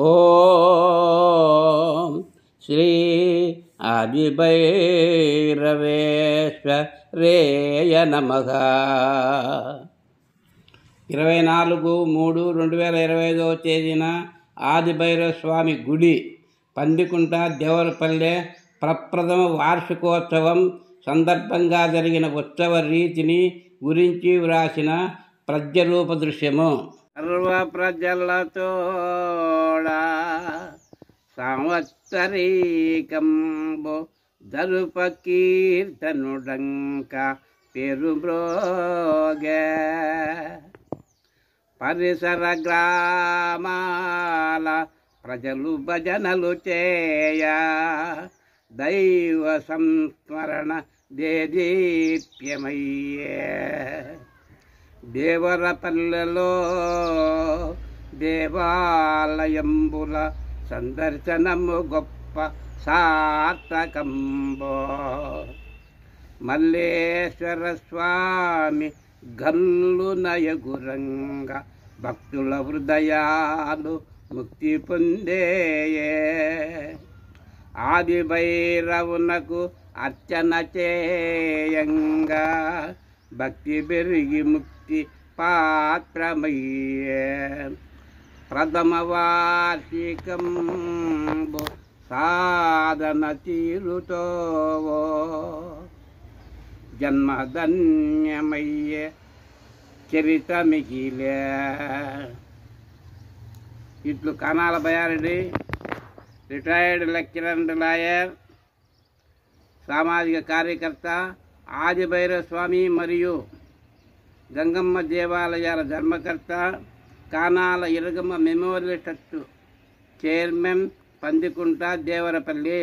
ఓం శ్రీ ఆదిభైరవేశ్వరేయ నమః. 24/3/2025 తేదీన ఆదిభైరవ స్వామి గుడి పందికుంట దేవరపల్లె ప్రప్రథమ వార్షికోత్సవం సందర్భంగా జరిగిన ఉత్సవ రీతిని గురించి వ్రాసిన పద్యరూప దృశ్యము. సర్వ ప్రజలతోడా సంవత్సరీకంబో జరుప కీర్తనుడంక పెరుబ్రోగే పరిసర గ్రామాల ప్రజలు భజనలు చేయ దైవ సంస్మరణ దేదీప్యమయ్యే దేవరపల్లెలో దేవాలయంబుల సందర్శనము గొప్ప సార్థకంబో మల్లేశ్వర స్వామి గల్లు నయగురంగ భక్తుల హృదయాలు ముక్తి పొందేయే ఆది భైరవునకు అర్చన చేయంగా భక్తి పెరిగి ముక్తి పాత్రమయ్యే ప్రథమ వార్షికంబు సాధన తీరుతో జన్మధన్యమయ్యే చరిత మిగిలే. ఇట్లు Kanala Bayareddy, retired lecturer and lawyer, సామాజిక కార్యకర్త, ఆదిభైరవ స్వామి మరియు గంగమ్మ దేవాలయాల ధర్మకర్త, Kanala Iragamma memorial trust chairman, Pandikunta Devarapalli.